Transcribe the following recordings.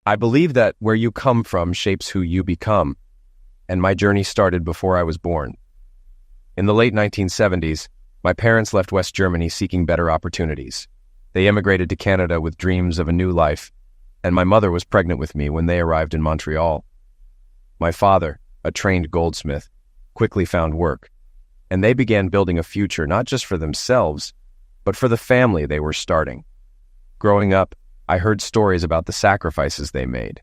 I believe that where you come from shapes who you become, and my journey started before I was born. In the late 1970s, my parents left West Germany seeking better opportunities. They emigrated to Canada with dreams of a new life, and my mother was pregnant with me when they arrived in Montreal. My father, a trained goldsmith, quickly found work, and they began building a future not just for themselves, but for the family they were starting. Growing up, I heard stories about the sacrifices they made.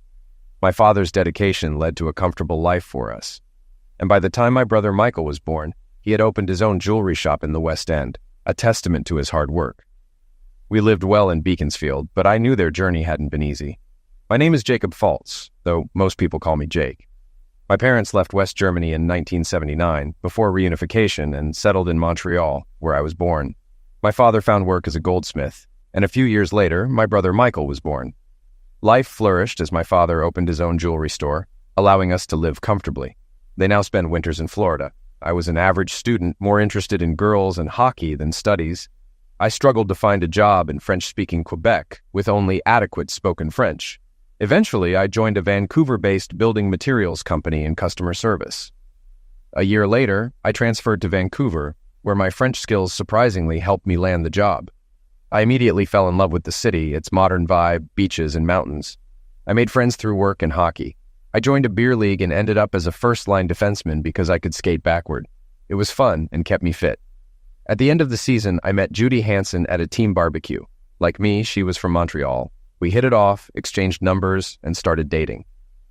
My father's dedication led to a comfortable life for us. And by the time my brother Michael was born, he had opened his own jewelry shop in the West End, a testament to his hard work. We lived well in Beaconsfield, but I knew their journey hadn't been easy. My name is Jacob Faltz, though most people call me Jake. My parents left West Germany in 1979, before reunification, and settled in Montreal, where I was born. My father found work as a goldsmith, and a few years later, my brother Michael was born. Life flourished as my father opened his own jewelry store, allowing us to live comfortably. They now spend winters in Florida. I was an average student, more interested in girls and hockey than studies. I struggled to find a job in French-speaking Quebec with only adequate spoken French. Eventually, I joined a Vancouver-based building materials company in customer service. A year later, I transferred to Vancouver, where my French skills surprisingly helped me land the job. I immediately fell in love with the city, its modern vibe, beaches, and mountains. I made friends through work and hockey. I joined a beer league and ended up as a first-line defenseman because I could skate backward. It was fun and kept me fit. At the end of the season, I met Judy Hansen at a team barbecue. Like me, she was from Montreal. We hit it off, exchanged numbers, and started dating.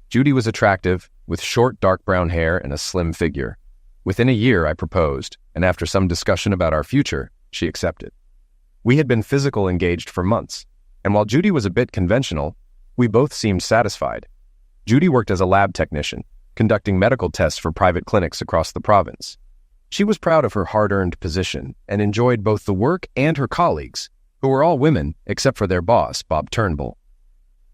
Judy was attractive, with short, dark brown hair and a slim figure. Within a year, I proposed, and after some discussion about our future, she accepted. We had been physical engaged for months, and while Judy was a bit conventional, we both seemed satisfied. Judy worked as a lab technician, conducting medical tests for private clinics across the province. She was proud of her hard-earned position and enjoyed both the work and her colleagues, who were all women except for their boss, Bob Turnbull.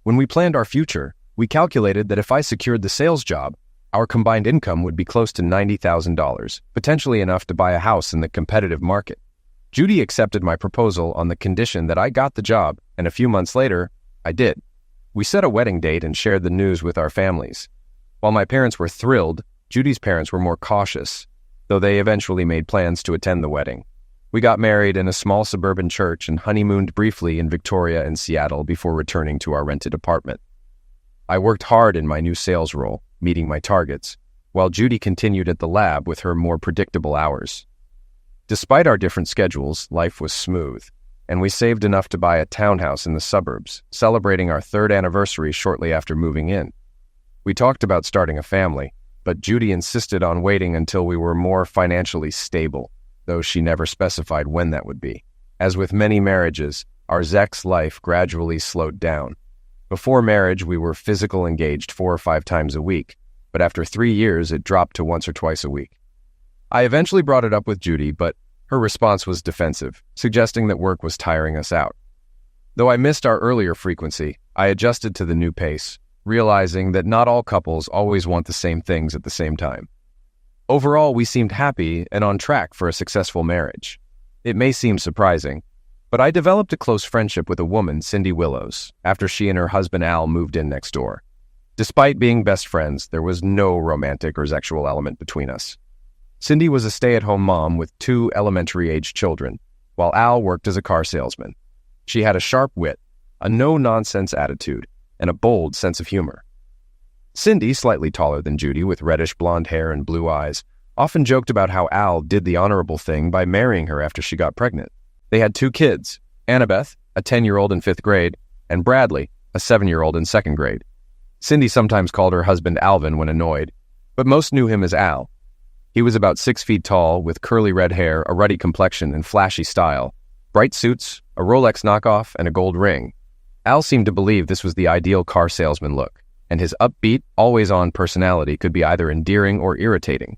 When we planned our future, we calculated that if I secured the sales job, our combined income would be close to $90,000, potentially enough to buy a house in the competitive market. Judy accepted my proposal on the condition that I got the job, and a few months later, I did. We set a wedding date and shared the news with our families. While my parents were thrilled, Judy's parents were more cautious, though they eventually made plans to attend the wedding. We got married in a small suburban church and honeymooned briefly in Victoria and Seattle before returning to our rented apartment. I worked hard in my new sales role, meeting my targets, while Judy continued at the lab with her more predictable hours. Despite our different schedules, life was smooth, and we saved enough to buy a townhouse in the suburbs, celebrating our 3rd anniversary shortly after moving in. We talked about starting a family, but Judy insisted on waiting until we were more financially stable, though she never specified when that would be. As with many marriages, our Zek's life gradually slowed down. Before marriage, we were physical engaged 4 or 5 times a week, but after 3 years, it dropped to once or twice a week. I eventually brought it up with Judy, but her response was defensive, suggesting that work was tiring us out. Though I missed our earlier frequency, I adjusted to the new pace, realizing that not all couples always want the same things at the same time. Overall, we seemed happy and on track for a successful marriage. It may seem surprising, but I developed a close friendship with a woman, Cindy Willows, after she and her husband Al moved in next door. Despite being best friends, there was no romantic or sexual element between us. Cindy was a stay-at-home mom with 2 elementary-aged children, while Al worked as a car salesman. She had a sharp wit, a no-nonsense attitude, and a bold sense of humor. Cindy, slightly taller than Judy with reddish blonde hair and blue eyes, often joked about how Al did the honorable thing by marrying her after she got pregnant. They had 2 kids, Annabeth, a 10-year-old in 5th grade, and Bradley, a 7-year-old in 2nd grade. Cindy sometimes called her husband Alvin when annoyed, but most knew him as Al. He was about 6 feet tall, with curly red hair, a ruddy complexion, and flashy style. Bright suits, a Rolex knockoff, and a gold ring. Al seemed to believe this was the ideal car salesman look, and his upbeat, always-on personality could be either endearing or irritating.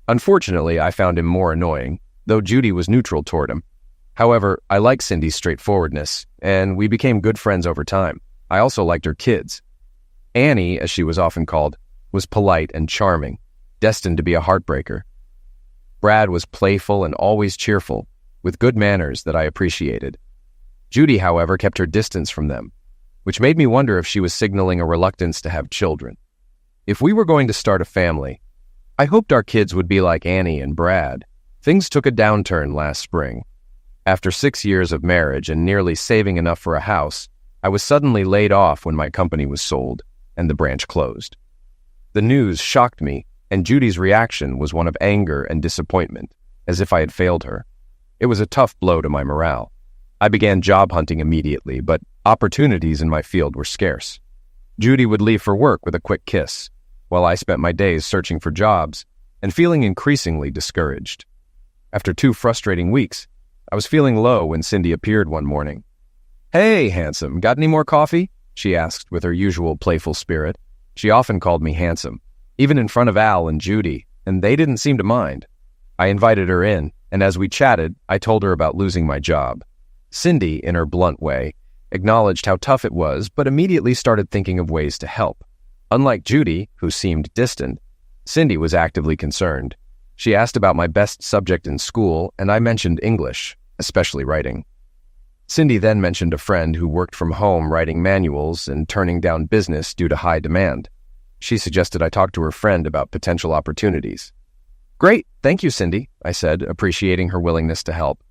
Unfortunately, I found him more annoying, though Judy was neutral toward him. However, I liked Cindy's straightforwardness, and we became good friends over time. I also liked her kids. Annie, as she was often called, was polite and charming, destined to be a heartbreaker. Brad was playful and always cheerful, with good manners that I appreciated. Judy, however, kept her distance from them. which made me wonder if she was signaling a reluctance to have children. If we were going to start a family, I hoped our kids would be like Annie and Brad. Things took a downturn last spring. After 6 years of marriage and nearly saving enough for a house, I was suddenly laid off when my company was sold and the branch closed. The news shocked me, and Judy's reaction was one of anger and disappointment, as if I had failed her. It was a tough blow to my morale. I began job hunting immediately, but opportunities in my field were scarce. Judy would leave for work with a quick kiss, while I spent my days searching for jobs and feeling increasingly discouraged. After 2 frustrating weeks, I was feeling low when Cindy appeared one morning. "Hey, handsome, got any more coffee?" she asked with her usual playful spirit. She often called me handsome, even in front of Al and Judy, and they didn't seem to mind. I invited her in, and as we chatted, I told her about losing my job. Cindy, in her blunt way, acknowledged how tough it was, but immediately started thinking of ways to help. Unlike Judy, who seemed distant, Cindy was actively concerned. She asked about my best subject in school, and I mentioned English, especially writing. Cindy then mentioned a friend who worked from home writing manuals and turning down business due to high demand. She suggested I talk to her friend about potential opportunities. "Great, thank you, Cindy," I said, appreciating her willingness to help.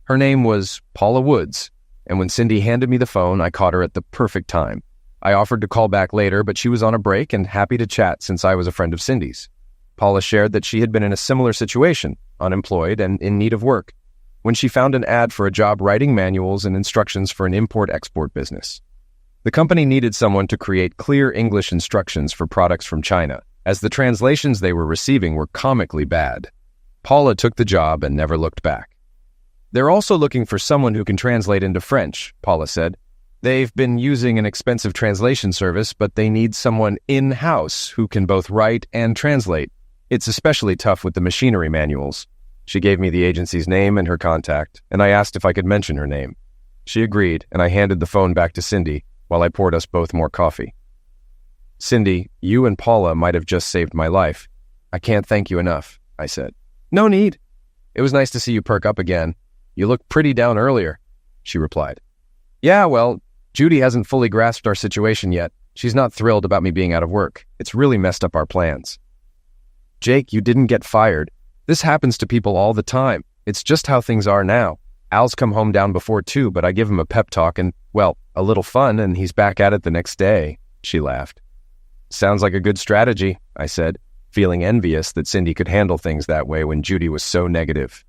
Her name was Paula Woods, and when Cindy handed me the phone, I caught her at the perfect time. I offered to call back later, but she was on a break and happy to chat since I was a friend of Cindy's. Paula shared that she had been in a similar situation, unemployed and in need of work, when she found an ad for a job writing manuals and instructions for an import-export business. The company needed someone to create clear English instructions for products from China, as the translations they were receiving were comically bad. Paula took the job and never looked back. "They're also looking for someone who can translate into French," Paula said. "They've been using an expensive translation service, but they need someone in-house who can both write and translate. It's especially tough with the machinery manuals." She gave me the agency's name and her contact, and I asked if I could mention her name. She agreed, and I handed the phone back to Cindy while I poured us both more coffee. "Cindy, you and Paula might have just saved my life. I can't thank you enough," I said. "No need. It was nice to see you perk up again. You looked pretty down earlier," she replied. "Yeah, well, Judy hasn't fully grasped our situation yet. She's not thrilled about me being out of work. It's really messed up our plans." "Jake, you didn't get fired. This happens to people all the time. It's just how things are now. Al's come home down before too, but I give him a pep talk and, well, a little fun, and he's back at it the next day," she laughed. "Sounds like a good strategy," I said, feeling envious that Cindy could handle things that way when Judy was so negative.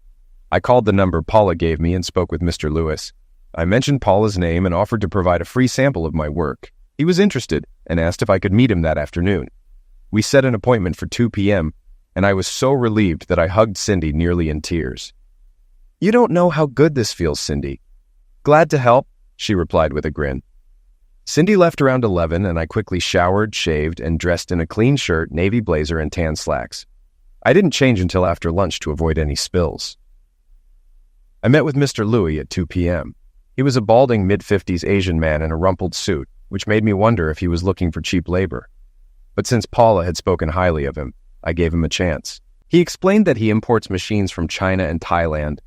I called the number Paula gave me and spoke with Mr. Lewis. I mentioned Paula's name and offered to provide a free sample of my work. He was interested and asked if I could meet him that afternoon. We set an appointment for 2 p.m., and I was so relieved that I hugged Cindy nearly in tears. "You don't know how good this feels, Cindy." "Glad to help," she replied with a grin. Cindy left around 11, and I quickly showered, shaved, and dressed in a clean shirt, navy blazer, and tan slacks. I didn't change until after lunch to avoid any spills. I met with Mr. Louis at 2 p.m. He was a balding mid-50s Asian man in a rumpled suit, which made me wonder if he was looking for cheap labor. But since Paula had spoken highly of him, I gave him a chance. He explained that he imports machines from China and Thailand,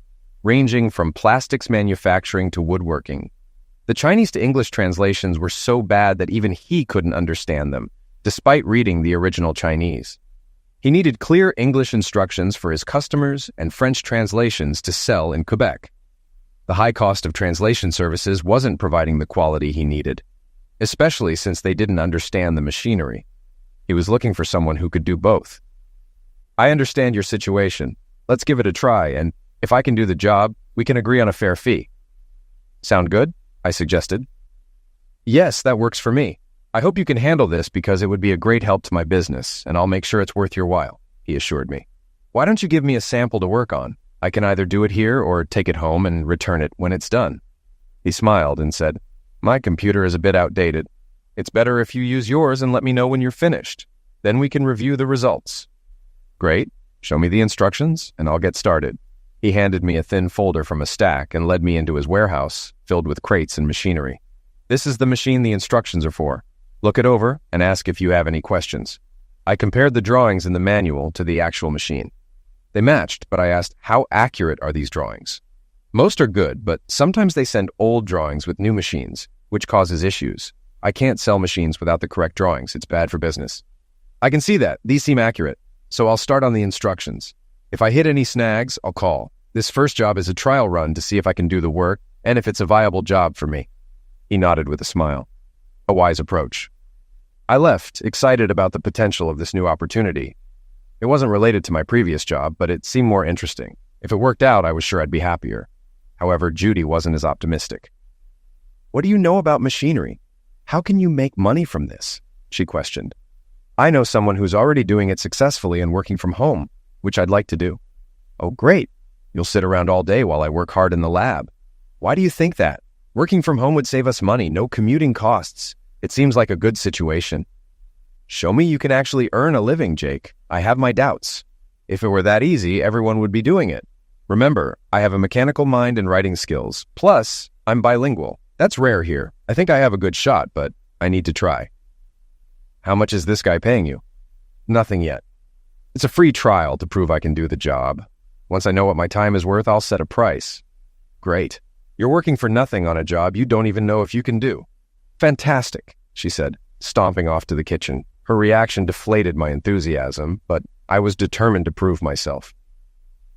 ranging from plastics manufacturing to woodworking. The Chinese to English translations were so bad that even he couldn't understand them, despite reading the original Chinese. He needed clear English instructions for his customers and French translations to sell in Quebec. The high cost of translation services wasn't providing the quality he needed, especially since they didn't understand the machinery. He was looking for someone who could do both. "I understand your situation. Let's give it a try, and if I can do the job, we can agree on a fair fee." "Sound good?" I suggested. "Yes, that works for me. I hope you can handle this because it would be a great help to my business, and I'll make sure it's worth your while," he assured me. "Why don't you give me a sample to work on? I can either do it here or take it home and return it when it's done." He smiled and said, "My computer is a bit outdated. It's better if you use yours and let me know when you're finished. Then we can review the results." "Great. Show me the instructions, and I'll get started." He handed me a thin folder from a stack and led me into his warehouse, filled with crates and machinery. "This is the machine the instructions are for. Look it over and ask if you have any questions." I compared the drawings in the manual to the actual machine. They matched, but I asked, how accurate are these drawings? Most are good, but sometimes they send old drawings with new machines, which causes issues. I can't sell machines without the correct drawings. It's bad for business. I can see that. These seem accurate. So I'll start on the instructions. If I hit any snags, I'll call. This first job is a trial run to see if I can do the work and if it's a viable job for me. He nodded with a smile. A wise approach. I left, excited about the potential of this new opportunity. It wasn't related to my previous job, but it seemed more interesting. If it worked out, I was sure I'd be happier. However, Judy wasn't as optimistic. "What do you know about machinery? How can you make money from this?" she questioned. "I know someone who's already doing it successfully and working from home, which I'd like to do." "Oh, great. You'll sit around all day while I work hard in the lab." "Why do you think that? Working from home would save us money, no commuting costs. It seems like a good situation." "Show me you can actually earn a living, Jake. I have my doubts. If it were that easy, everyone would be doing it. Remember, I have a mechanical mind and writing skills. Plus, I'm bilingual. That's rare here. I think I have a good shot, but I need to try." "How much is this guy paying you?" "Nothing yet. It's a free trial to prove I can do the job. Once I know what my time is worth, I'll set a price." "Great. You're working for nothing on a job you don't even know if you can do." "Fantastic," she said, stomping off to the kitchen. Her reaction deflated my enthusiasm, but I was determined to prove myself.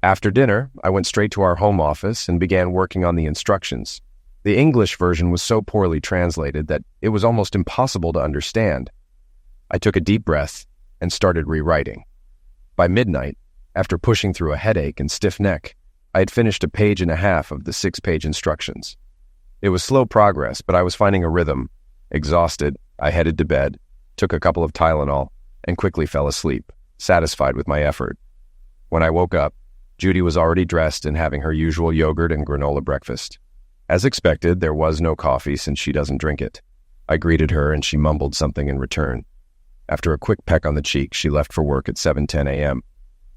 After dinner, I went straight to our home office and began working on the instructions. The English version was so poorly translated that it was almost impossible to understand. I took a deep breath and started rewriting. By midnight, after pushing through a headache and stiff neck, I had finished a page and a half of the 6-page instructions. It was slow progress, but I was finding a rhythm. Exhausted, I headed to bed, took a couple of Tylenol, and quickly fell asleep, satisfied with my effort. When I woke up, Judy was already dressed and having her usual yogurt and granola breakfast. As expected, there was no coffee since she doesn't drink it. I greeted her and she mumbled something in return. After a quick peck on the cheek, she left for work at 7:10 a.m.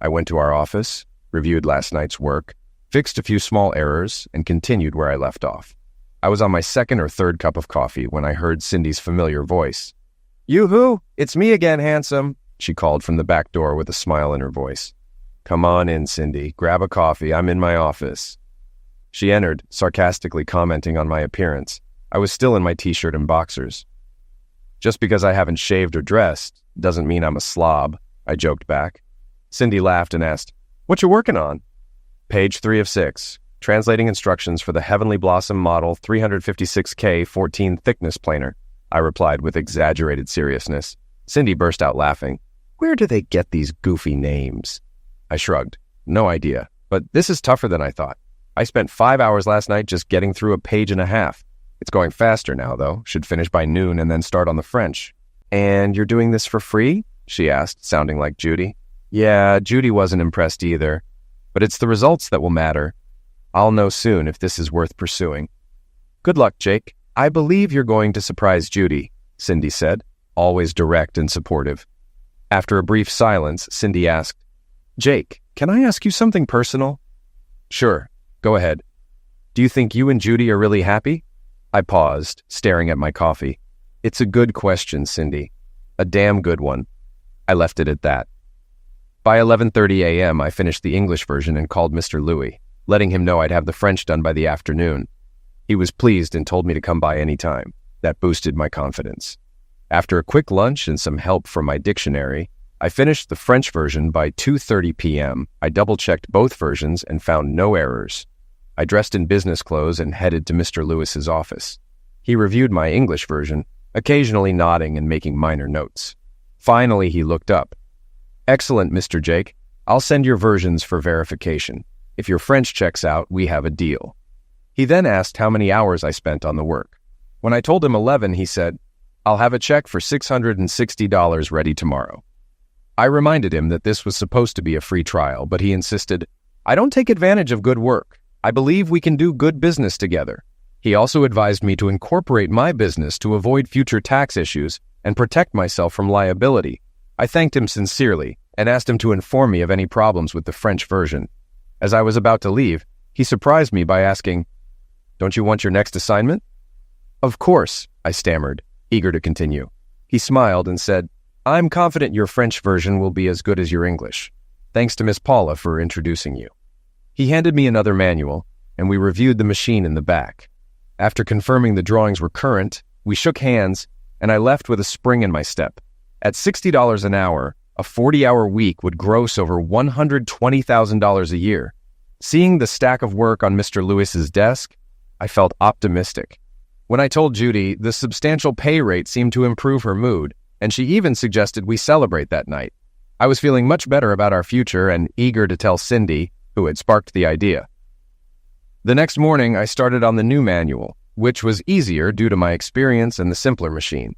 I went to our office, reviewed last night's work, fixed a few small errors, and continued where I left off. I was on my second or third cup of coffee when I heard Cindy's familiar voice. "Yoo-hoo! It's me again, handsome," she called from the back door with a smile in her voice. "Come on in, Cindy. Grab a coffee. I'm in my office." She entered, sarcastically commenting on my appearance. I was still in my t-shirt and boxers. "Just because I haven't shaved or dressed doesn't mean I'm a slob," I joked back. Cindy laughed and asked, "What you working on?" "Page 3 of 6, translating instructions for the Heavenly Blossom Model 356K 14 thickness planer," I replied with exaggerated seriousness. Cindy burst out laughing. "Where do they get these goofy names?" I shrugged. "No idea, but this is tougher than I thought. I spent 5 hours last night just getting through a page and a half. It's going faster now, though. Should finish by noon and then start on the French." "And you're doing this for free?" she asked, sounding like Judy. Yeah, Judy wasn't impressed either. But it's the results that will matter. I'll know soon if this is worth pursuing. "Good luck, Jake. I believe you're going to surprise Judy," Cindy said, always direct and supportive. After a brief silence, Cindy asked, "Jake, can I ask you something personal?" "Sure. Go ahead." "Do you think you and Judy are really happy?" I paused, staring at my coffee. "It's a good question, Cindy. A damn good one." I left it at that. By 11:30 a.m., I finished the English version and called Mr. Louis, letting him know I'd have the French done by the afternoon. He was pleased and told me to come by any time. That boosted my confidence. After a quick lunch and some help from my dictionary, I finished the French version by 2:30 p.m. I double-checked both versions and found no errors. I dressed in business clothes and headed to Mr. Lewis's office. He reviewed my English version, occasionally nodding and making minor notes. Finally, he looked up. "Excellent, Mr. Jake. I'll send your versions for verification. If your French checks out, we have a deal." He then asked how many hours I spent on the work. When I told him 11, he said, "I'll have a check for $660 ready tomorrow." I reminded him that this was supposed to be a free trial, but he insisted, "I don't take advantage of good work. I believe we can do good business together." He also advised me to incorporate my business to avoid future tax issues and protect myself from liability. I thanked him sincerely and asked him to inform me of any problems with the French version. As I was about to leave, he surprised me by asking, "Don't you want your next assignment?" "Of course," I stammered, eager to continue. He smiled and said, "I'm confident your French version will be as good as your English. Thanks to Miss Paula for introducing you." He handed me another manual, and we reviewed the machine in the back. After confirming the drawings were current, we shook hands and I left with a spring in my step. At $60 an hour, a 40-hour week would gross over $120,000 a year. Seeing the stack of work on Mr. Lewis's desk, I felt optimistic. When I told Judy, the substantial pay rate seemed to improve her mood, and she even suggested we celebrate that night. I was feeling much better about our future and eager to tell Cindy, who had sparked the idea. The next morning, I started on the new manual, which was easier due to my experience and the simpler machine.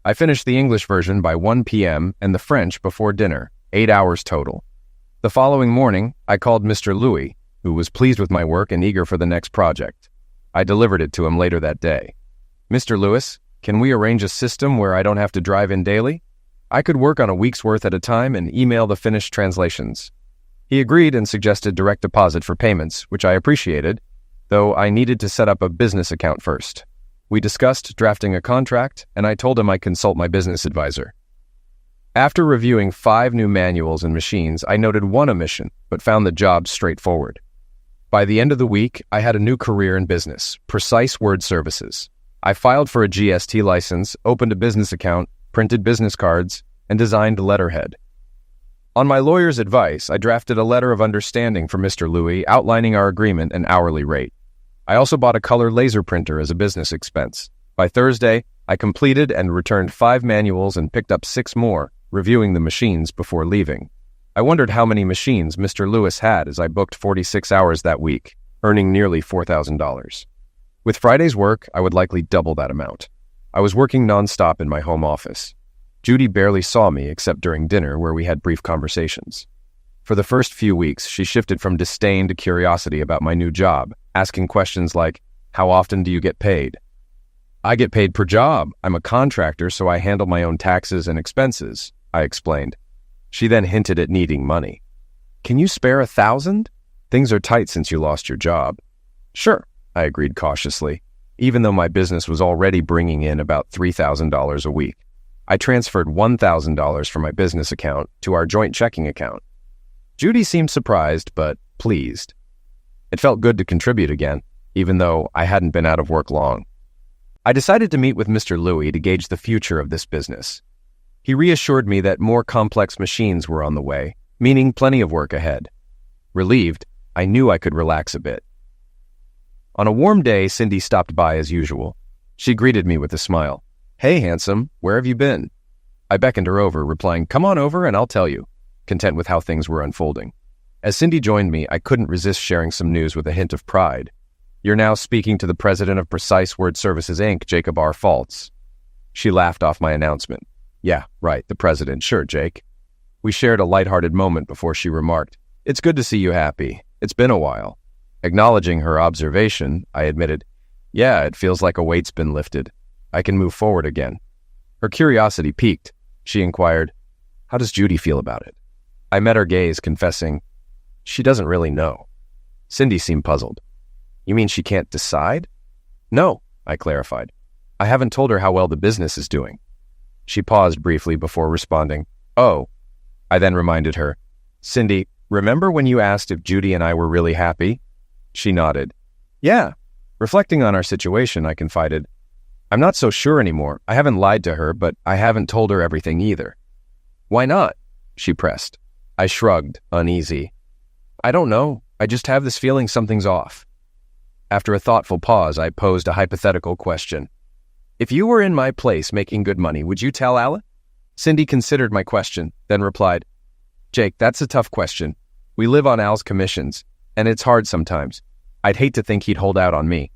I finished the English version by 1 p.m. and the French before dinner, 8 hours total. The following morning, I called Mr. Louis, who was pleased with my work and eager for the next project. I delivered it to him later that day. "Mr. Lewis, can we arrange a system where I don't have to drive in daily? I could work on a week's worth at a time and email the finished translations." He agreed and suggested direct deposit for payments, which I appreciated, though I needed to set up a business account first. We discussed drafting a contract, and I told him I'd consult my business advisor. After reviewing 5 new manuals and machines, I noted one omission, but found the job straightforward. By the end of the week, I had a new career in business, Precise Word Services. I filed for a GST license, opened a business account, printed business cards, and designed letterhead. On my lawyer's advice, I drafted a letter of understanding for Mr. Louis outlining our agreement and hourly rate. I also bought a color laser printer as a business expense. By Thursday, I completed and returned 5 manuals and picked up 6 more, reviewing the machines before leaving. I wondered how many machines Mr. Lewis had as I booked 46 hours that week, earning nearly $4,000. With Friday's work, I would likely double that amount. I was working nonstop in my home office. Judy barely saw me except during dinner, where we had brief conversations. For the first few weeks, she shifted from disdain to curiosity about my new job, asking questions like, "How often do you get paid?" "I get paid per job. I'm a contractor, so I handle my own taxes and expenses," I explained. She then hinted at needing money. "Can you spare $1,000? Things are tight since you lost your job." "Sure," I agreed cautiously, even though my business was already bringing in about $3,000 a week. I transferred $1,000 from my business account to our joint checking account. Judy seemed surprised, but pleased. It felt good to contribute again, even though I hadn't been out of work long. I decided to meet with Mr. Louis to gauge the future of this business. He reassured me that more complex machines were on the way, meaning plenty of work ahead. Relieved, I knew I could relax a bit. On a warm day, Cindy stopped by as usual. She greeted me with a smile. "Hey, handsome, where have you been?" I beckoned her over, replying, "Come on over and I'll tell you," content with how things were unfolding. As Cindy joined me, I couldn't resist sharing some news with a hint of pride. "You're now speaking to the president of Precise Word Services, Inc., Jacob R. Faltz." She laughed off my announcement. "Yeah, right, the president. Sure, Jake." We shared a lighthearted moment before she remarked, "It's good to see you happy. It's been a while." Acknowledging her observation, I admitted, "Yeah, it feels like a weight's been lifted. I can move forward again." Her curiosity piqued. She inquired, "How does Judy feel about it?" I met her gaze, confessing, "She doesn't really know." Cindy seemed puzzled. "You mean she can't decide?" "No," I clarified. "I haven't told her how well the business is doing." She paused briefly before responding, "Oh." I then reminded her, "Cindy, remember when you asked if Judy and I were really happy?" She nodded. "Yeah." Reflecting on our situation, I confided, "I'm not so sure anymore. I haven't lied to her, but I haven't told her everything either." "Why not?" she pressed. I shrugged, uneasy. "I don't know. I just have this feeling something's off." After a thoughtful pause, I posed a hypothetical question. "If you were in my place making good money, would you tell Alec?" Cindy considered my question, then replied, "Jake, that's a tough question. We live on Al's commissions, and it's hard sometimes. I'd hate to think he'd hold out on me."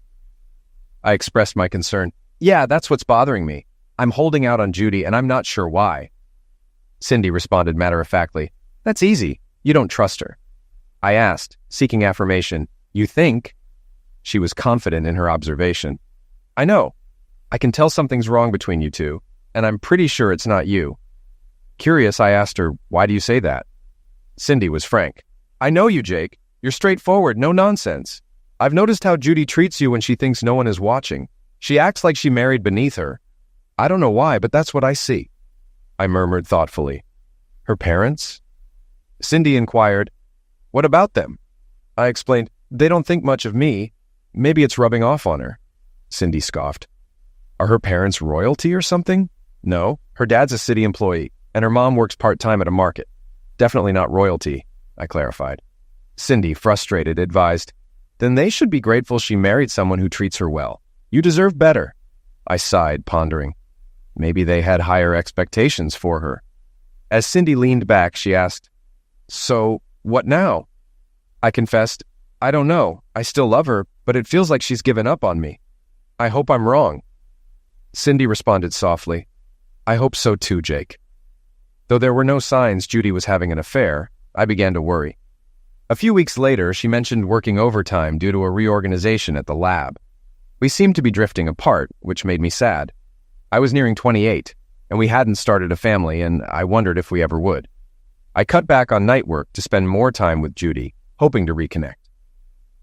I expressed my concern. "Yeah, that's what's bothering me. I'm holding out on Judy, and I'm not sure why." Cindy responded matter-of-factly, "That's easy. You don't trust her." I asked, seeking affirmation, "You think?" She was confident in her observation. "I know. I can tell something's wrong between you two, and I'm pretty sure it's not you." Curious, I asked her, "Why do you say that?" Cindy was frank. "I know you, Jake. You're straightforward, no nonsense. I've noticed how Judy treats you when she thinks no one is watching. She acts like she married beneath her. I don't know why, but that's what I see." I murmured thoughtfully, "Her parents?" Cindy inquired, "What about them?" I explained, "They don't think much of me. Maybe it's rubbing off on her." Cindy scoffed. Are her parents royalty or something? No, her dad's a city employee, and her mom works part-time at a market. Definitely not royalty, I clarified. Cindy, frustrated, advised, then they should be grateful she married someone who treats her well. You deserve better. I sighed, pondering. Maybe they had higher expectations for her. As Cindy leaned back, she asked, so, what now? I confessed, I don't know. I still love her, but it feels like she's given up on me. I hope I'm wrong. Cindy responded softly, I hope so too, Jake. Though there were no signs Judy was having an affair, I began to worry. A few weeks later, she mentioned working overtime due to a reorganization at the lab. We seemed to be drifting apart, which made me sad. I was nearing 28, and we hadn't started a family, and I wondered if we ever would. I cut back on night work to spend more time with Judy, hoping to reconnect.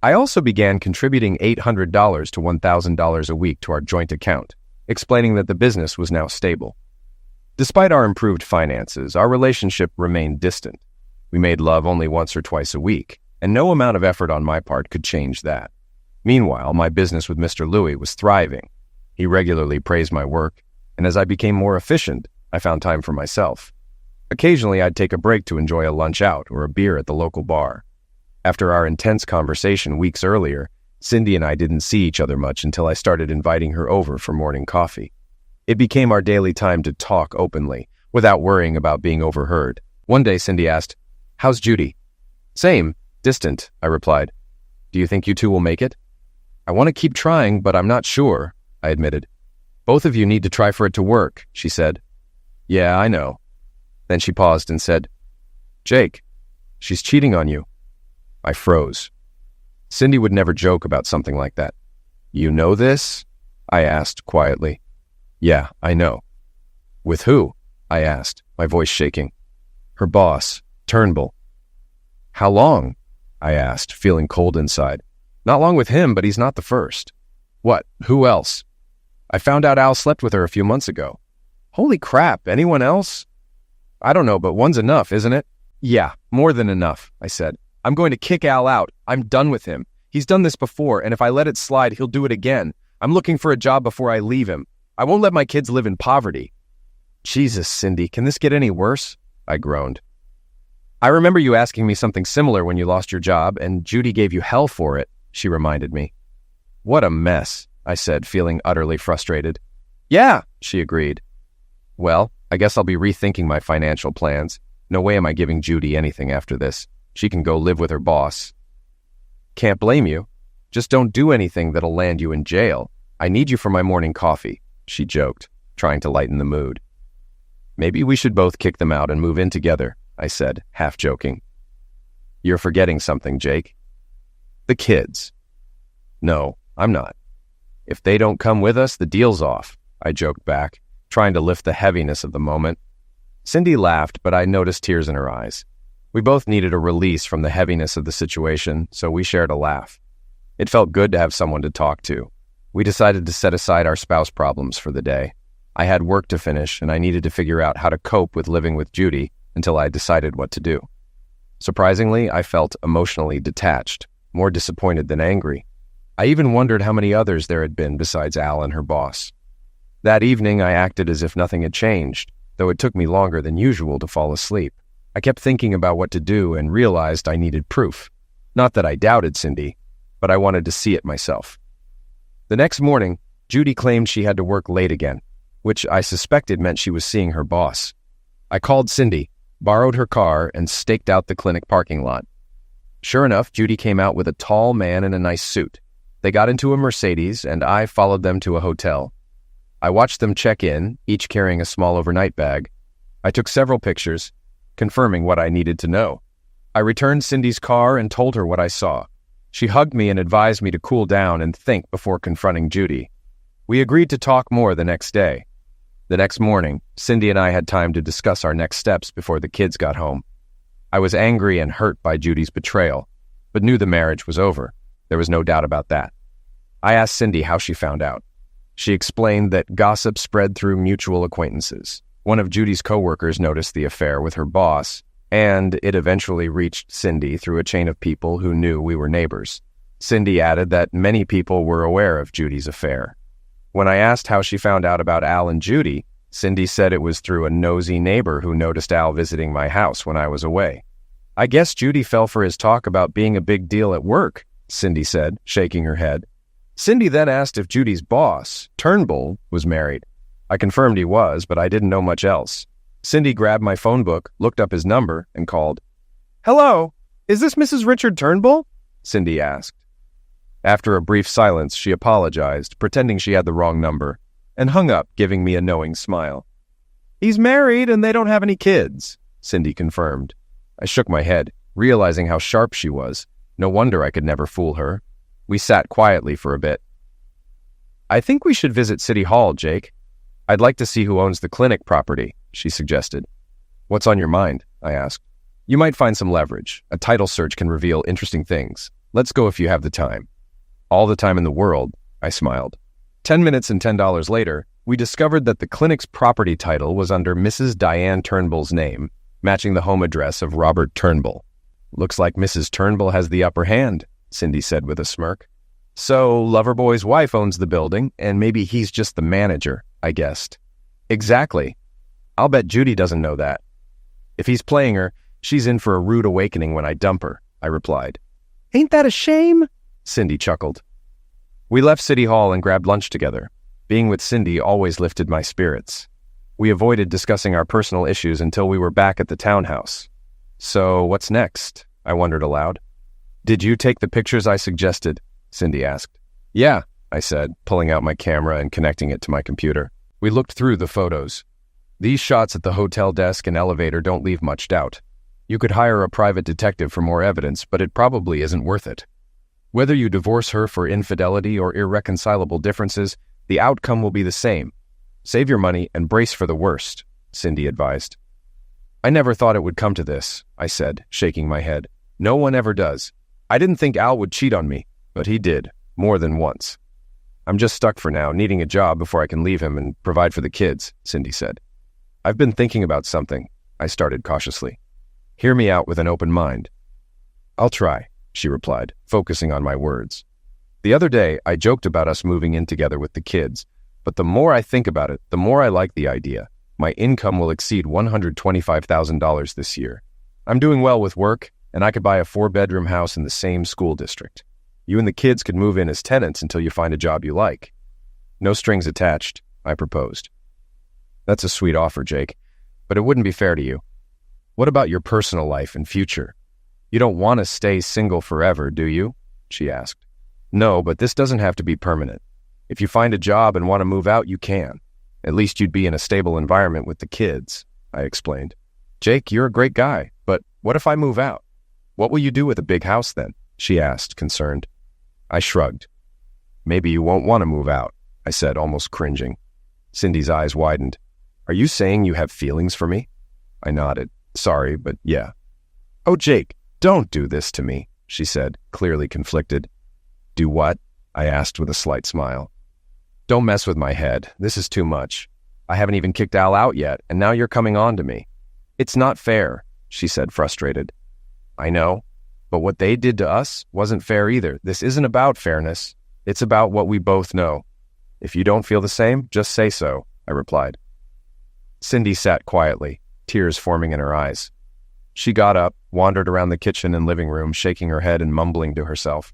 I also began contributing $800 to $1,000 a week to our joint account, explaining that the business was now stable. Despite our improved finances, our relationship remained distant. We made love only once or twice a week, and no amount of effort on my part could change that. Meanwhile, my business with Mr. Louis was thriving. He regularly praised my work, and as I became more efficient, I found time for myself. Occasionally, I'd take a break to enjoy a lunch out or a beer at the local bar. After our intense conversation weeks earlier, Cindy and I didn't see each other much until I started inviting her over for morning coffee. It became our daily time to talk openly, without worrying about being overheard. One day, Cindy asked, how's Judy? Same, distant, I replied. Do you think you two will make it? I want to keep trying, but I'm not sure, I admitted. Both of you need to try for it to work, she said. Yeah, I know. Then she paused and said, Jake, she's cheating on you. I froze. Cindy would never joke about something like that. You know this? I asked quietly. Yeah, I know. With who? I asked, my voice shaking. Her boss, Turnbull. How long? I asked, feeling cold inside. Not long with him, but he's not the first. What? Who else? I found out Al slept with her a few months ago. Holy crap, anyone else? I don't know, but one's enough, isn't it? Yeah, more than enough, I said. I'm going to kick Al out. I'm done with him. He's done this before, and if I let it slide, he'll do it again. I'm looking for a job before I leave him. I won't let my kids live in poverty. Jesus, Cindy, can this get any worse? I groaned. I remember you asking me something similar when you lost your job, and Judy gave you hell for it, she reminded me. What a mess, I said, feeling utterly frustrated. Yeah, she agreed. Well, I guess I'll be rethinking my financial plans. No way am I giving Judy anything after this. She can go live with her boss. Can't blame you. Just don't do anything that'll land you in jail. I need you for my morning coffee, she joked, trying to lighten the mood. Maybe we should both kick them out and move in together, I said, half joking. You're forgetting something, Jake. The kids. No, I'm not. If they don't come with us, the deal's off, I joked back, trying to lift the heaviness of the moment. Cindy laughed, but I noticed tears in her eyes. We both needed a release from the heaviness of the situation, so we shared a laugh. It felt good to have someone to talk to. We decided to set aside our spouse problems for the day. I had work to finish, and I needed to figure out how to cope with living with Judy until I decided what to do. Surprisingly, I felt emotionally detached, more disappointed than angry. I even wondered how many others there had been besides Al and her boss. That evening, I acted as if nothing had changed, though it took me longer than usual to fall asleep. I kept thinking about what to do and realized I needed proof. Not that I doubted Cindy, but I wanted to see it myself. The next morning, Judy claimed she had to work late again, which I suspected meant she was seeing her boss. I called Cindy, borrowed her car, and staked out the clinic parking lot. Sure enough, Judy came out with a tall man in a nice suit. They got into a Mercedes, and I followed them to a hotel. I watched them check in, each carrying a small overnight bag. I took several pictures, confirming what I needed to know. I returned Cindy's car and told her what I saw. She hugged me and advised me to cool down and think before confronting Judy. We agreed to talk more the next day. The next morning, Cindy and I had time to discuss our next steps before the kids got home. I was angry and hurt by Judy's betrayal, but knew the marriage was over. There was no doubt about that. I asked Cindy how she found out. She explained that gossip spread through mutual acquaintances. One of Judy's coworkers noticed the affair with her boss, and it eventually reached Cindy through a chain of people who knew we were neighbors. Cindy added that many people were aware of Judy's affair. When I asked how she found out about Al and Judy, Cindy said it was through a nosy neighbor who noticed Al visiting my house when I was away. I guess Judy fell for his talk about being a big deal at work, Cindy said, shaking her head. Cindy then asked if Judy's boss, Turnbull, was married. I confirmed he was, but I didn't know much else. Cindy grabbed my phone book, looked up his number, and called. "Hello, is this Mrs. Richard Turnbull?" Cindy asked. After a brief silence, she apologized, pretending she had the wrong number, and hung up, giving me a knowing smile. "He's married and they don't have any kids," Cindy confirmed. I shook my head, realizing how sharp she was. No wonder I could never fool her. We sat quietly for a bit. "I think we should visit City Hall, Jake. I'd like to see who owns the clinic property," she suggested. "What's on your mind?" I asked. "You might find some leverage. A title search can reveal interesting things. Let's go if you have the time." "All the time in the world," I smiled. 10 minutes and $10 later, we discovered that the clinic's property title was under Mrs. Diane Turnbull's name, matching the home address of Robert Turnbull. "Looks like Mrs. Turnbull has the upper hand," Cindy said with a smirk. "So Loverboy's wife owns the building, and maybe he's just the manager," I guessed. "Exactly. I'll bet Judy doesn't know that. If he's playing her, she's in for a rude awakening when I dump her," I replied. "Ain't that a shame?" Cindy chuckled. We left City Hall and grabbed lunch together. Being with Cindy always lifted my spirits. We avoided discussing our personal issues until we were back at the townhouse. "So what's next?" I wondered aloud. "Did you take the pictures I suggested?" Cindy asked. "Yeah," I said, pulling out my camera and connecting it to my computer. We looked through the photos. These shots at the hotel desk and elevator don't leave much doubt. You could hire a private detective for more evidence, but it probably isn't worth it. Whether you divorce her for infidelity or irreconcilable differences, the outcome will be the same. Save your money and brace for the worst, Cindy advised. "I never thought it would come to this," I said, shaking my head. "No one ever does. I didn't think Al would cheat on me, but he did, more than once. I'm just stuck for now, needing a job before I can leave him and provide for the kids," Cindy said. "I've been thinking about something," I started cautiously. "Hear me out with an open mind." "I'll try," she replied, focusing on my words. "The other day, I joked about us moving in together with the kids, but the more I think about it, the more I like the idea. My income will exceed $125,000 this year. I'm doing well with work, and I could buy a 4-bedroom house in the same school district. You and the kids could move in as tenants until you find a job you like. No strings attached," I proposed. "That's a sweet offer, Jake, but it wouldn't be fair to you. What about your personal life and future? You don't want to stay single forever, do you?" she asked. "No, but this doesn't have to be permanent. If you find a job and want to move out, you can. At least you'd be in a stable environment with the kids," I explained. "Jake, you're a great guy, but what if I move out? What will you do with a big house then?" she asked, concerned. I shrugged. "Maybe you won't want to move out," I said, almost cringing. Cindy's eyes widened. "Are you saying you have feelings for me?" I nodded. "Sorry, but yeah." "Oh, Jake, don't do this to me," she said, clearly conflicted. "Do what?" I asked with a slight smile. "Don't mess with my head. This is too much. I haven't even kicked Al out yet, and now you're coming on to me." "It's not fair," she said, frustrated. "I know, but what they did to us wasn't fair either. This isn't about fairness. It's about what we both know. If you don't feel the same, just say so," I replied. Cindy sat quietly, tears forming in her eyes. She got up, wandered around the kitchen and living room, shaking her head and mumbling to herself.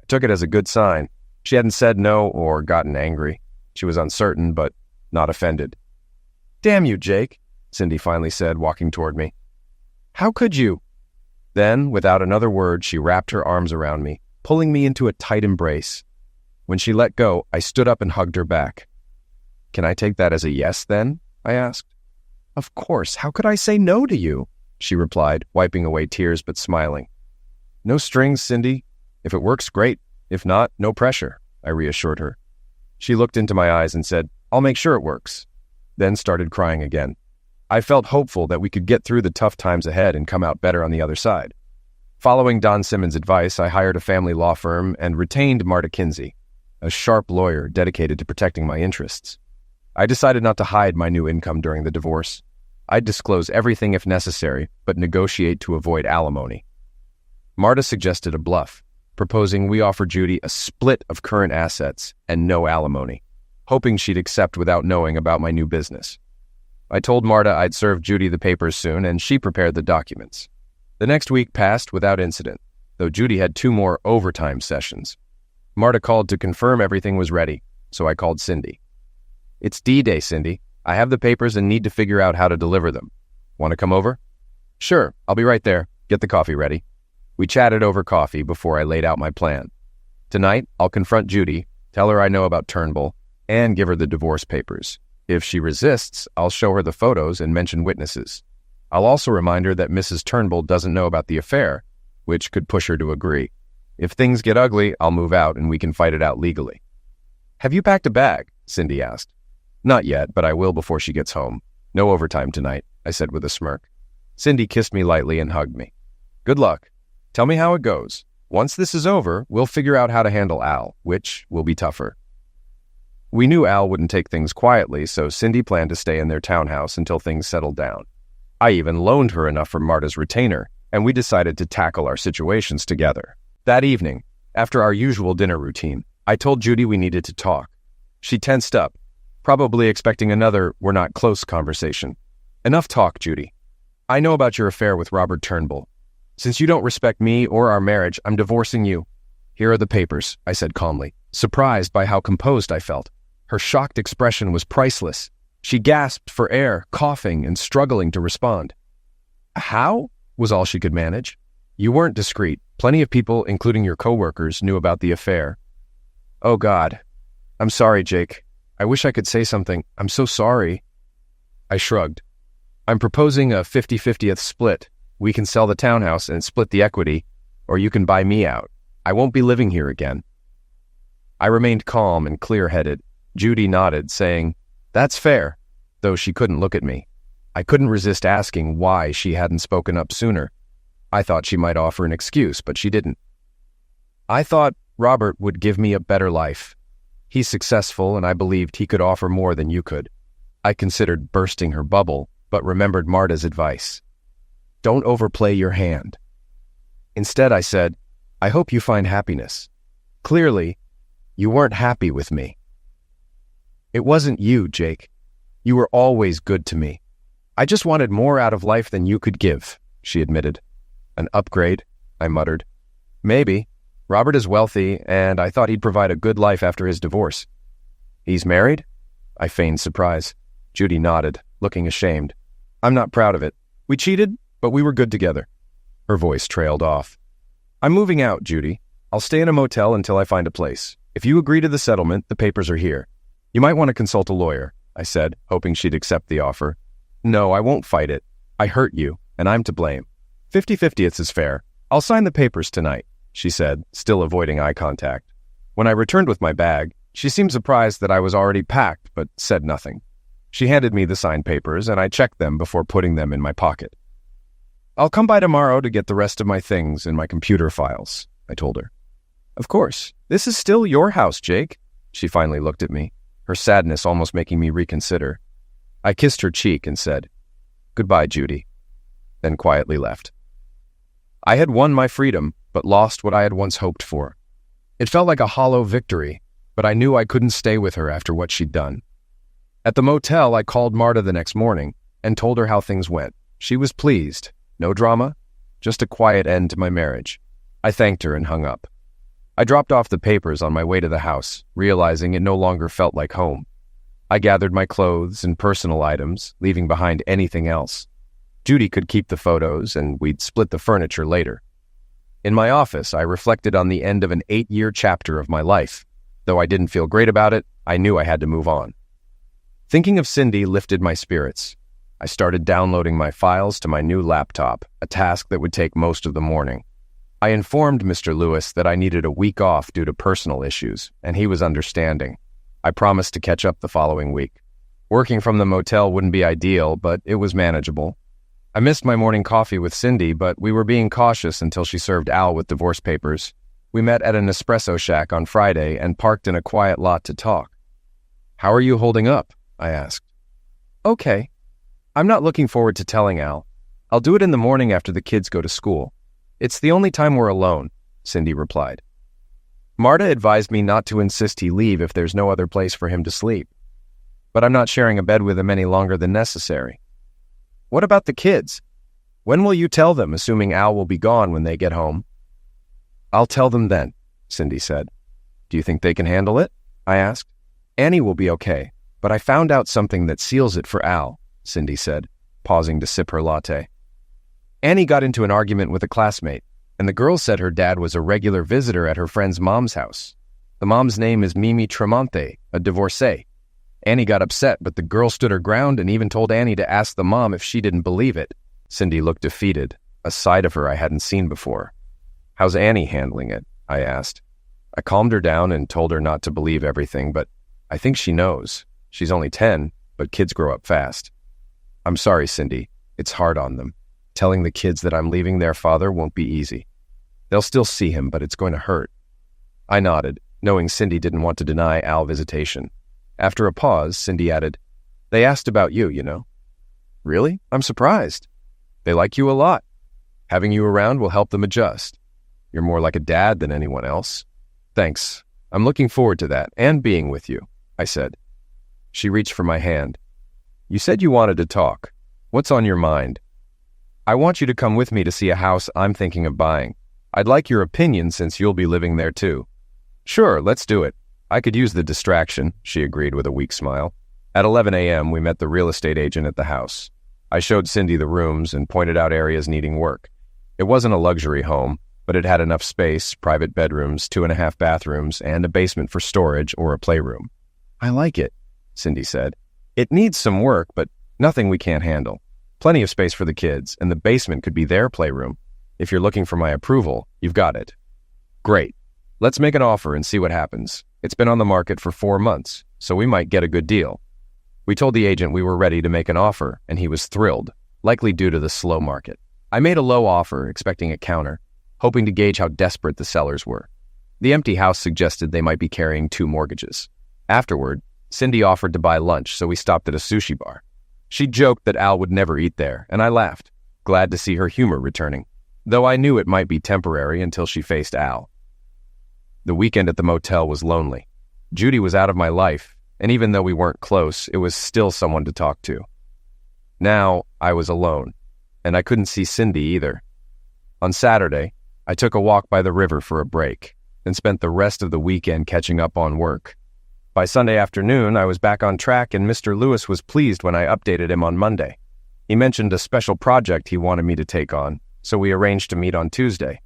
I took it as a good sign. She hadn't said no or gotten angry. She was uncertain, but not offended. "Damn you, Jake," Cindy finally said, walking toward me. "How could you?" Then, without another word, she wrapped her arms around me, pulling me into a tight embrace. When she let go, I stood up and hugged her back. "Can I take that as a yes, then?" I asked. "Of course. How could I say no to you?" she replied, wiping away tears but smiling. "No strings, Cindy. If it works, great. If not, no pressure," I reassured her. She looked into my eyes and said, "I'll make sure it works," then started crying again. I felt hopeful that we could get through the tough times ahead and come out better on the other side. Following Don Simmons' advice, I hired a family law firm and retained Marta Kinsey, a sharp lawyer dedicated to protecting my interests. I decided not to hide my new income during the divorce. I'd disclose everything if necessary, but negotiate to avoid alimony. Marta suggested a bluff, proposing we offer Judy a split of current assets and no alimony. hoping she'd accept without knowing about my new business. I told Marta I'd serve Judy the papers soon, and she prepared the documents. The next week passed without incident, though Judy had 2 more overtime sessions. Marta called to confirm everything was ready, so I called Cindy. "It's D-Day, Cindy. I have the papers and need to figure out how to deliver them. Want to come over?" "Sure, I'll be right there. Get the coffee ready." We chatted over coffee before I laid out my plan. Tonight, I'll confront Judy, tell her I know about Turnbull, and give her the divorce papers. If she resists, I'll show her the photos and mention witnesses. I'll also remind her that Mrs. Turnbull doesn't know about the affair, which could push her to agree. If things get ugly, I'll move out and we can fight it out legally. "Have you packed a bag?" Cindy asked. "Not yet, but I will before she gets home. No overtime tonight," I said with a smirk. Cindy kissed me lightly and hugged me. "Good luck. Tell me how it goes. Once this is over, we'll figure out how to handle Al, which will be tougher." We knew Al wouldn't take things quietly, so Cindy planned to stay in their townhouse until things settled down. I even loaned her enough for Marta's retainer, and we decided to tackle our situations together. That evening, after our usual dinner routine, I told Judy we needed to talk. She tensed up, probably expecting another "we're not close" conversation. "Enough talk, Judy. I know about your affair with Robert Turnbull. Since you don't respect me or our marriage, I'm divorcing you. Here are the papers," I said calmly, surprised by how composed I felt. Her shocked expression was priceless. She gasped for air, coughing and struggling to respond. "How?" was all she could manage. "You weren't discreet. Plenty of people, including your coworkers, knew about the affair." "Oh God. I'm sorry, Jake. I wish I could say something. I'm so sorry." I shrugged. "I'm proposing a 50-50th split. We can sell the townhouse and split the equity, or you can buy me out. I won't be living here again." I remained calm and clear-headed. Judy nodded, saying, "That's fair," though she couldn't look at me. I couldn't resist asking why she hadn't spoken up sooner. I thought she might offer an excuse, but she didn't. "I thought Robert would give me a better life. He's successful, and I believed he could offer more than you could." I considered bursting her bubble, but remembered Marta's advice. "Don't overplay your hand." Instead, I said, "I hope you find happiness. Clearly, you weren't happy with me." "It wasn't you, Jake. You were always good to me. I just wanted more out of life than you could give," she admitted. "An upgrade," I muttered. "Maybe. Robert is wealthy, and I thought he'd provide a good life after his divorce." "He's married?" I feigned surprise. Judy nodded, looking ashamed. "I'm not proud of it. We cheated, but we were good together." Her voice trailed off. "I'm moving out, Judy. I'll stay in a motel until I find a place. If you agree to the settlement, the papers are here. You might want to consult a lawyer," I said, hoping she'd accept the offer. "No, I won't fight it. I hurt you, and I'm to blame. 50-50ths is fair. I'll sign the papers tonight," she said, still avoiding eye contact. When I returned with my bag, she seemed surprised that I was already packed, but said nothing. She handed me the signed papers, and I checked them before putting them in my pocket. "I'll come by tomorrow to get the rest of my things and my computer files," I told her. "Of course. This is still your house, Jake." She finally looked at me, her sadness almost making me reconsider. I kissed her cheek and said, "Goodbye, Judy," then quietly left. I had won my freedom, but lost what I had once hoped for. It felt like a hollow victory, but I knew I couldn't stay with her after what she'd done. At the motel, I called Marta the next morning and told her how things went. She was pleased. No drama, just a quiet end to my marriage. I thanked her and hung up. I dropped off the papers on my way to the house, realizing it no longer felt like home. I gathered my clothes and personal items, leaving behind anything else. Judy could keep the photos, and we'd split the furniture later. In my office, I reflected on the end of an 8-year chapter of my life. Though I didn't feel great about it, I knew I had to move on. Thinking of Cindy lifted my spirits. I started downloading my files to my new laptop, a task that would take most of the morning. I informed Mr. Lewis that I needed a week off due to personal issues, and he was understanding. I promised to catch up the following week. Working from the motel wouldn't be ideal, but it was manageable. I missed my morning coffee with Cindy, but we were being cautious until she served Al with divorce papers. We met at an espresso shack on Friday and parked in a quiet lot to talk. "How are you holding up?" I asked. "Okay. I'm not looking forward to telling Al. I'll do it in the morning after the kids go to school. It's the only time we're alone," Cindy replied. Marta advised me not to insist he leave if there's no other place for him to sleep. But I'm not sharing a bed with him any longer than necessary. What about the kids? When will you tell them, assuming Al will be gone when they get home? I'll tell them then, Cindy said. Do you think they can handle it? I asked. Annie will be okay, but I found out something that seals it for Al, Cindy said, pausing to sip her latte. Annie got into an argument with a classmate, and the girl said her dad was a regular visitor at her friend's mom's house. The mom's name is Mimi Tremonte, a divorcee. Annie got upset, but the girl stood her ground and even told Annie to ask the mom if she didn't believe it. Cindy looked defeated, a side of her I hadn't seen before. How's Annie handling it? I asked. I calmed her down and told her not to believe everything, but I think she knows. She's only 10, but kids grow up fast. I'm sorry, Cindy. It's hard on them. Telling the kids that I'm leaving their father won't be easy. They'll still see him, but it's going to hurt. I nodded, knowing Cindy didn't want to deny Al visitation. After a pause, Cindy added, They asked about you, you know. Really? I'm surprised. They like you a lot. Having you around will help them adjust. You're more like a dad than anyone else. Thanks. I'm looking forward to that and being with you, I said. She reached for my hand. You said you wanted to talk. What's on your mind? I want you to come with me to see a house I'm thinking of buying. I'd like your opinion since you'll be living there too. Sure, let's do it. I could use the distraction, she agreed with a weak smile. At 11 a.m., we met the real estate agent at the house. I showed Cindy the rooms and pointed out areas needing work. It wasn't a luxury home, but it had enough space, private bedrooms, 2.5 bathrooms, and a basement for storage or a playroom. I like it, Cindy said. It needs some work, but nothing we can't handle. Plenty of space for the kids, and the basement could be their playroom. If you're looking for my approval, you've got it. Great. Let's make an offer and see what happens. It's been on the market for 4 months, so we might get a good deal. We told the agent we were ready to make an offer, and he was thrilled, likely due to the slow market. I made a low offer, expecting a counter, hoping to gauge how desperate the sellers were. The empty house suggested they might be carrying 2 mortgages. Afterward, Cindy offered to buy lunch, so we stopped at a sushi bar. She joked that Al would never eat there, and I laughed, glad to see her humor returning, though I knew it might be temporary until she faced Al. The weekend at the motel was lonely. Judy was out of my life, and even though we weren't close, it was still someone to talk to. Now, I was alone, and I couldn't see Cindy either. On Saturday, I took a walk by the river for a break, and spent the rest of the weekend catching up on work. By Sunday afternoon, I was back on track, and Mr. Lewis was pleased when I updated him on Monday. He mentioned a special project he wanted me to take on, so we arranged to meet on Tuesday.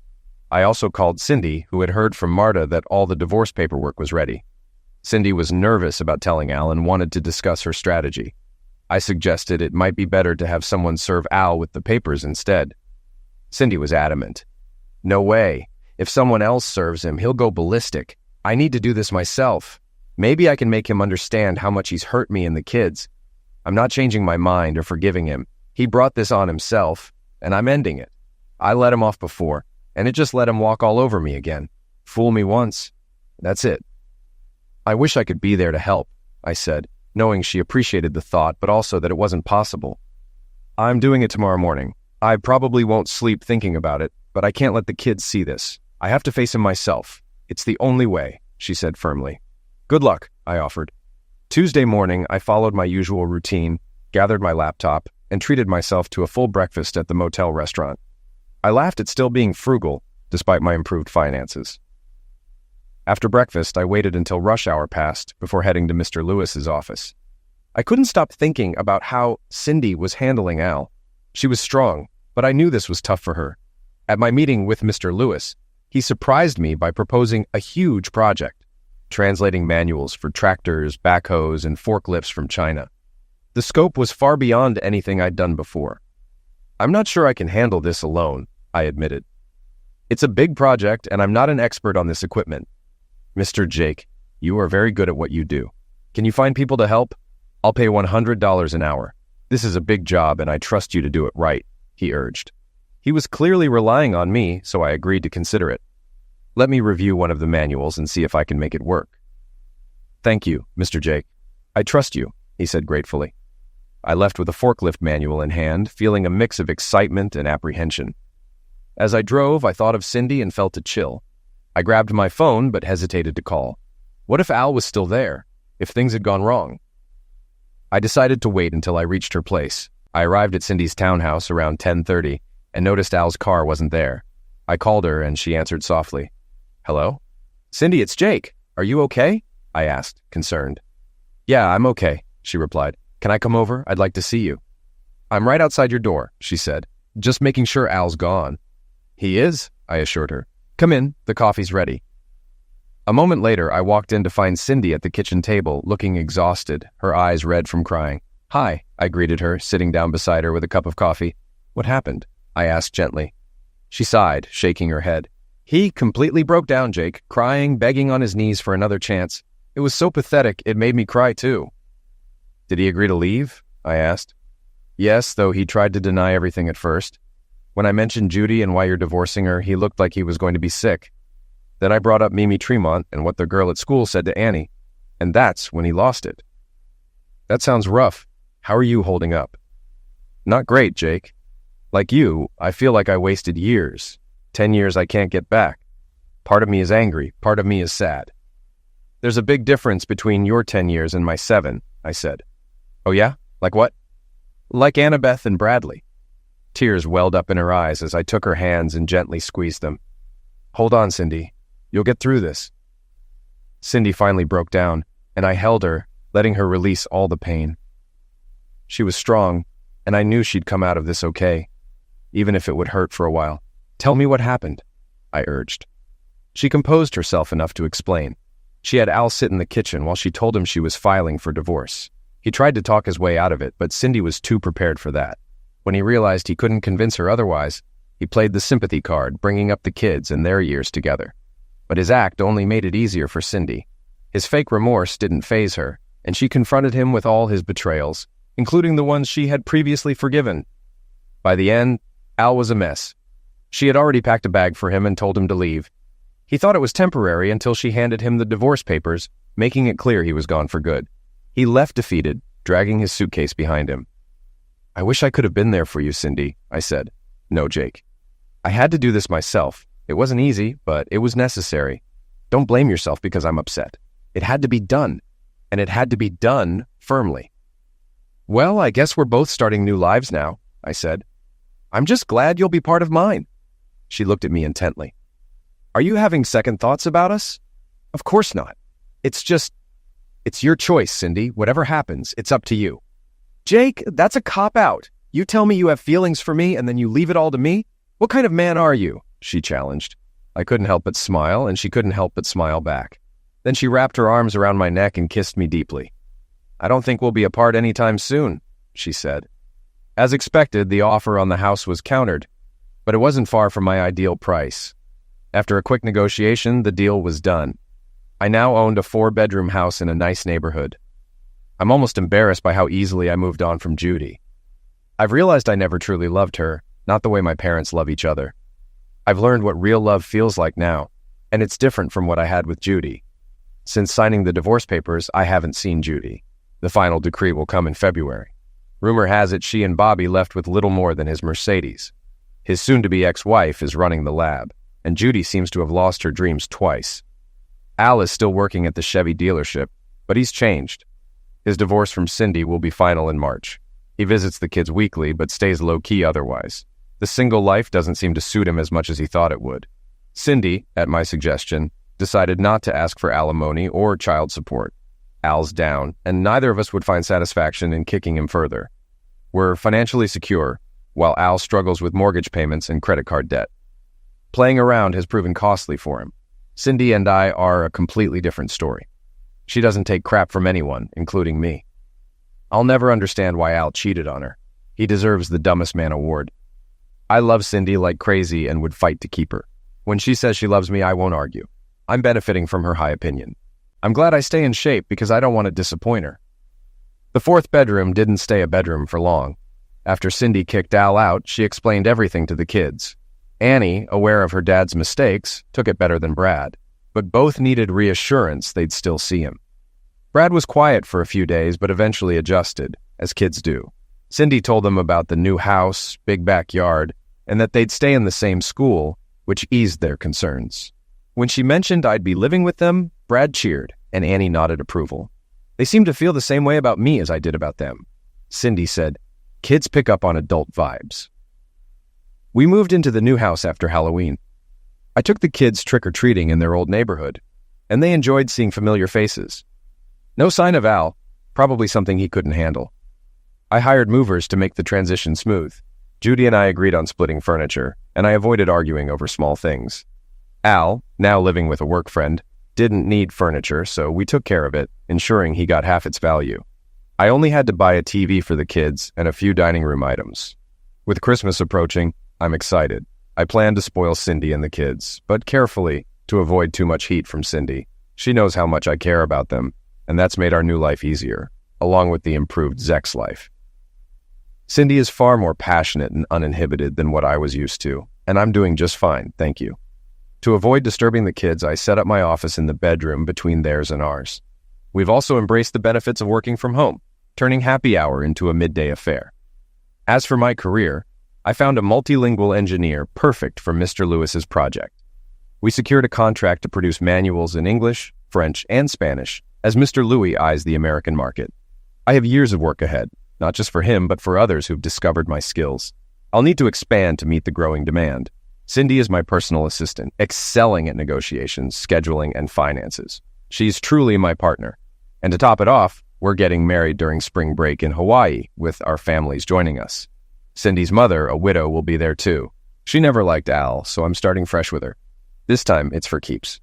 I also called Cindy, who had heard from Marta that all the divorce paperwork was ready. Cindy was nervous about telling Al and wanted to discuss her strategy. I suggested it might be better to have someone serve Al with the papers instead. Cindy was adamant. No way. If someone else serves him, he'll go ballistic. I need to do this myself. Maybe I can make him understand how much he's hurt me and the kids. I'm not changing my mind or forgiving him. He brought this on himself, and I'm ending it. I let him off before, and it just let him walk all over me again. Fool me once. That's it. I wish I could be there to help, I said, knowing she appreciated the thought, but also that it wasn't possible. I'm doing it tomorrow morning. I probably won't sleep thinking about it, but I can't let the kids see this. I have to face him myself. It's the only way, she said firmly. Good luck, I offered. Tuesday morning, I followed my usual routine, gathered my laptop, and treated myself to a full breakfast at the motel restaurant. I laughed at still being frugal, despite my improved finances. After breakfast, I waited until rush hour passed before heading to Mr. Lewis's office. I couldn't stop thinking about how Cindy was handling Al. She was strong, but I knew this was tough for her. At my meeting with Mr. Lewis, he surprised me by proposing a huge project, translating manuals for tractors, backhoes, and forklifts from China. The scope was far beyond anything I'd done before. I'm not sure I can handle this alone, I admitted. It's a big project, and I'm not an expert on this equipment. Mr. Jake, you are very good at what you do. Can you find people to help? I'll pay $100 an hour. This is a big job, and I trust you to do it right, he urged. He was clearly relying on me, so I agreed to consider it. Let me review one of the manuals and see if I can make it work. Thank you, Mr. Jake. I trust you, he said gratefully. I left with a forklift manual in hand, feeling a mix of excitement and apprehension. As I drove, I thought of Cindy and felt a chill. I grabbed my phone but hesitated to call. What if Al was still there? If things had gone wrong? I decided to wait until I reached her place. I arrived at Cindy's townhouse around 10:30 and noticed Al's car wasn't there. I called her and she answered softly. Hello? Cindy, it's Jake. Are you okay? I asked, concerned. Yeah, I'm okay, she replied. Can I come over? I'd like to see you. I'm right outside your door, she said, just making sure Al's gone. He is, I assured her. Come in, the coffee's ready. A moment later, I walked in to find Cindy at the kitchen table, looking exhausted, her eyes red from crying. Hi, I greeted her, sitting down beside her with a cup of coffee. What happened? I asked gently. She sighed, shaking her head. He completely broke down, Jake, crying, begging on his knees for another chance. It was so pathetic, it made me cry too. Did he agree to leave? I asked. Yes, though he tried to deny everything at first. When I mentioned Judy and why you're divorcing her, he looked like he was going to be sick. Then I brought up Mimi Tremont and what the girl at school said to Annie, and that's when he lost it. That sounds rough. How are you holding up? Not great, Jake. Like you, I feel like I wasted years. 10 years I can't get back. Part of me is angry, part of me is sad. There's a big difference between your 10 years and my 7, I said. Oh yeah? Like what? Like Annabeth and Bradley. Tears welled up in her eyes as I took her hands and gently squeezed them. Hold on, Cindy. You'll get through this. Cindy finally broke down, and I held her, letting her release all the pain. She was strong, and I knew she'd come out of this okay, even if it would hurt for a while. Tell me what happened, I urged. She composed herself enough to explain. She had Al sit in the kitchen while she told him she was filing for divorce. He tried to talk his way out of it, but Cindy was too prepared for that. When he realized he couldn't convince her otherwise, he played the sympathy card, bringing up the kids and their years together. But his act only made it easier for Cindy. His fake remorse didn't faze her, and she confronted him with all his betrayals, including the ones she had previously forgiven. By the end, Al was a mess. She had already packed a bag for him and told him to leave. He thought it was temporary until she handed him the divorce papers, making it clear he was gone for good. He left defeated, dragging his suitcase behind him. I wish I could have been there for you, Cindy, I said. No, Jake. I had to do this myself. It wasn't easy, but it was necessary. Don't blame yourself because I'm upset. It had to be done, and it had to be done firmly. Well, I guess we're both starting new lives now, I said. I'm just glad you'll be part of mine. She looked at me intently. Are you having second thoughts about us? Of course not. It's your choice, Cindy. Whatever happens, it's up to you. Jake, that's a cop-out. You tell me you have feelings for me and then you leave it all to me? What kind of man are you? She challenged. I couldn't help but smile, and she couldn't help but smile back. Then she wrapped her arms around my neck and kissed me deeply. I don't think we'll be apart anytime soon, she said. As expected, the offer on the house was countered, but it wasn't far from my ideal price. After a quick negotiation, the deal was done. I now owned a 4-bedroom house in a nice neighborhood. I'm almost embarrassed by how easily I moved on from Judy. I've realized I never truly loved her, not the way my parents love each other. I've learned what real love feels like now, and it's different from what I had with Judy. Since signing the divorce papers, I haven't seen Judy. The final decree will come in February. Rumor has it she and Bobby left with little more than his Mercedes. His soon-to-be ex-wife is running the lab, and Judy seems to have lost her dreams twice. Al is still working at the Chevy dealership, but he's changed. His divorce from Cindy will be final in March. He visits the kids weekly, but stays low-key otherwise. The single life doesn't seem to suit him as much as he thought it would. Cindy, at my suggestion, decided not to ask for alimony or child support. Al's down, and neither of us would find satisfaction in kicking him further. We're financially secure, while Al struggles with mortgage payments and credit card debt. Playing around has proven costly for him. Cindy and I are a completely different story. She doesn't take crap from anyone, including me. I'll never understand why Al cheated on her. He deserves the dumbest man award. I love Cindy like crazy and would fight to keep her. When she says she loves me, I won't argue. I'm benefiting from her high opinion. I'm glad I stay in shape because I don't want to disappoint her. The 4th bedroom didn't stay a bedroom for long. After Cindy kicked Al out, she explained everything to the kids. Annie, aware of her dad's mistakes, took it better than Brad, but both needed reassurance they'd still see him. Brad was quiet for a few days, but eventually adjusted, as kids do. Cindy told them about the new house, big backyard, and that they'd stay in the same school, which eased their concerns. When she mentioned I'd be living with them, Brad cheered, and Annie nodded approval. They seemed to feel the same way about me as I did about them. Cindy said, "Kids pick up on adult vibes." We moved into the new house after Halloween. I took the kids trick-or-treating in their old neighborhood, and they enjoyed seeing familiar faces. No sign of Al, probably something he couldn't handle. I hired movers to make the transition smooth. Judy and I agreed on splitting furniture, and I avoided arguing over small things. Al, now living with a work friend, didn't need furniture, so we took care of it, ensuring he got half its value. I only had to buy a TV for the kids and a few dining room items. With Christmas approaching, I'm excited. I plan to spoil Cindy and the kids, but carefully to avoid too much heat from Cindy. She knows how much I care about them, and that's made our new life easier, along with the improved Zex life. Cindy is far more passionate and uninhibited than what I was used to, and I'm doing just fine, thank you. To avoid disturbing the kids, I set up my office in the bedroom between theirs and ours. We've also embraced the benefits of working from home, turning happy hour into a midday affair. As for my career, I found a multilingual engineer perfect for Mr. Lewis's project. We secured a contract to produce manuals in English, French, and Spanish, as Mr. Louis eyes the American market. I have years of work ahead, not just for him, but for others who've discovered my skills. I'll need to expand to meet the growing demand. Cindy is my personal assistant, excelling at negotiations, scheduling, and finances. She's truly my partner. And to top it off, we're getting married during spring break in Hawaii, with our families joining us. Cindy's mother, a widow, will be there too. She never liked Al, so I'm starting fresh with her. This time, it's for keeps.